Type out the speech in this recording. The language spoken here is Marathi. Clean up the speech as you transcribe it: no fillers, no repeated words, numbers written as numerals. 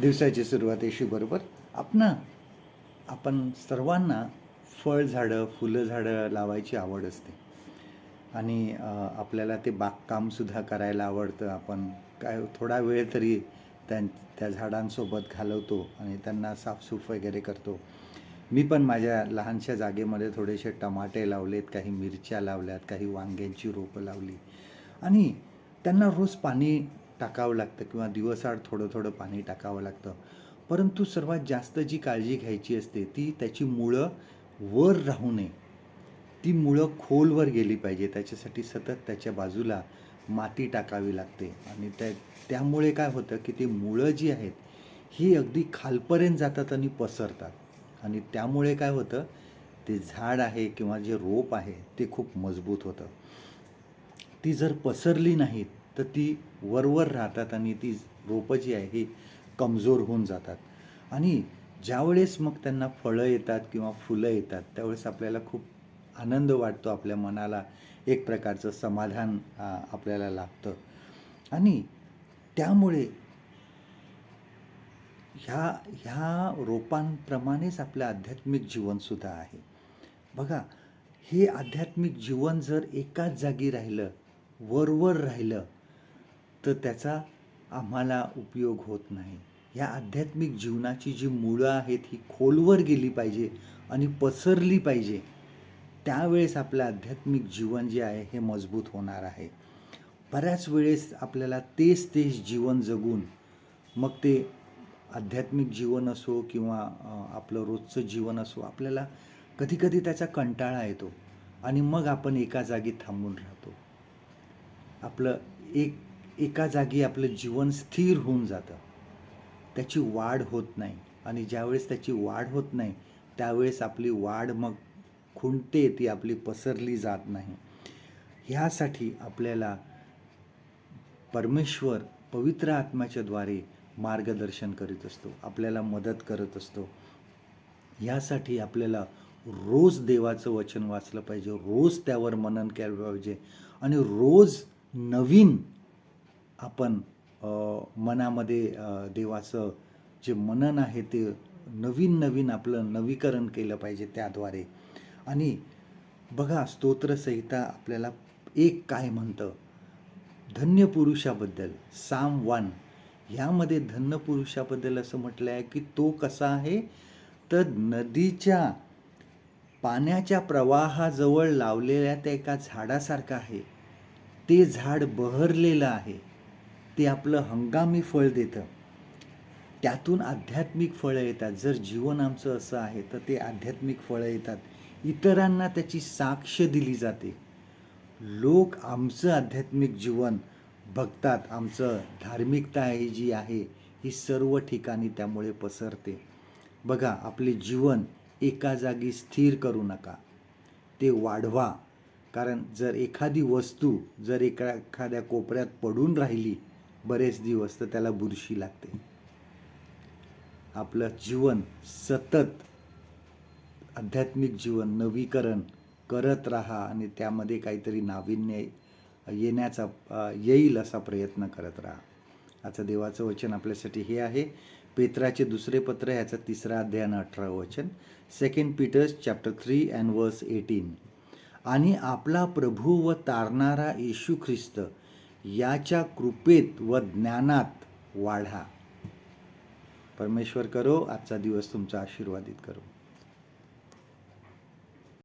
दिवसाची सुरुवात येशी बरोबर आपण सर्वांना फळझाडं फुलं झाडं लावायची आवड असते आणि आपल्याला ते बागकामसुद्धा करायला आवडतं. आपण काय थोडा वेळ तरी त्या त्या झाडांसोबत घालवतो आणि त्यांना साफसूफ वगैरे करतो. मी पण माझ्या लहानशा जागेमध्ये थोडेसे टमाटे लावलेत, काही मिरच्या लावल्यात, काही वांग्यांची रोपं लावली आणि त्यांना रोज पाणी टाकावं लागतं किंवा दिवसाआड थोडं थोडं पाणी टाकावं लागतं. परंतु सर्वात जास्त जी काळजी घ्यायची असते ती त्याची मुळं वर राहू नये. ती मुळं खोलवर गेली पाहिजे. त्याच्यासाठी सतत त्याच्या बाजूला माती टाकावी लागते आणि त्यामुळे काय होतं की ती मुळं जी आहेत ही अगदी खालपर्यंत जातात आणि पसरतात आणि त्यामुळे काय होतं, ते झाड आहे किंवा जे रोप आहे ते खूप मजबूत होतं. ती जर पसरली नाहीत तर ती वरवर राहतात आणि ती रोपं जी आहे ही कमजोर होऊन जातात आणि ज्यावेळेस मग त्यांना फळं येतात किंवा फुलं येतात त्यावेळेस आपल्याला खूप आनंद वाटतो. आपल्या मनाला एक प्रकारचं समाधान आपल्याला लाभतं आणि त्यामुळे ह्या ह्या रोपांप्रमाणेच आपलं आध्यात्मिक जीवनसुद्धा आहे. बघा, हे आध्यात्मिक जीवन जर एकाच जागी राहिलं, वरवर राहिलं, तर त्याचा आम्हाला उपयोग होत नाही. ह्या आध्यात्मिक जीवनाची जी मुळं आहेत ही खोलवर गेली पाहिजे आणि पसरली पाहिजे. त्यावेळेस आपलं आध्यात्मिक जीवन जे आहे हे मजबूत होणार आहे. बऱ्याच वेळेस आपल्याला तेच जीवन जगून मग ते आध्यात्मिक जीवन असो किंवा आपलं रोजचं जीवन असो, आपल्याला कधीकधी त्याचा कंटाळा येतो आणि मग आपण एका जागी थांबून राहतो. आपलं एका जागी आपलं जीवन स्थिर होऊन जातं. त्याची वाढ होत नाही आणि ज्यावेळेस त्याची वाढ होत नाही त्यावेळेस आपली वाढ मग खुंटते, ती आपली पसरली जात नाही. ह्यासाठी आपल्याला परमेश्वर पवित्र आत्म्याच्या द्वारे मार्गदर्शन करीत असतो, आपल्याला मदत करत असतो. यासाठी आपल्याला रोज देवाचं वचन वाचलं पाहिजे, रोज त्यावर मनन केलं पाहिजे आणि रोज नवीन आपण मनामध्ये देवाचं जे मनन आहे ते नवीन आपलं नवीकरण केलं पाहिजे त्याद्वारे. आणि बघा, स्तोत्रसंहिता आपल्याला एक काय म्हणतं, धन्य पुरुषाबद्दल साम 1 ह्यामध्ये धन्य पुरुषाबद्दल असं म्हटलं आहे की तो कसा आहे, तर नदीच्या पाण्याच्या प्रवाहाजवळ लावलेल्या त्या एका झाडासारखं आहे. ते झाड बहरलेलं आहे, ते आपलं हंगामी फळ देतं, त्यातून आध्यात्मिक फळं येतात. जर जीवन आमचं असं आहे तर ते आध्यात्मिक फळं येतात, इतरांना त्याची साक्ष दिली जाते. लोक आमचं आध्यात्मिक जीवन बघतात, आमचं धार्मिकता ही जी आहे ही सर्व ठिकाणी त्यामुळे पसरते. बघा, आपले जीवन एका जागी स्थिर करू नका, ते वाढवा. कारण जर एखादी वस्तू जर एखाद्या कोपऱ्यात पडून राहिली बरेच दिवस तर त्याला बुरशी लागते. आपलं जीवन सतत आध्यात्मिक जीवन नवीकरण करत राहा आणि त्यामध्ये काहीतरी नाविन्य येईल असा प्रयत्न करत राहा. आजचं देवाचं वचन आपल्यासाठी हे आहे, पेत्राचे दुसरे पत्र ह्याचा 3 अध्याय 18 वचन, 2 पीटर्स चॅप्टर 3 and verse 18. आणि आपला प्रभू व तारणारा येशू ख्रिस्त याच्या कृपेत व ज्ञानात वाढा. परमेश्वर करो आजचा दिवस तुमचा आशीर्वादित करो.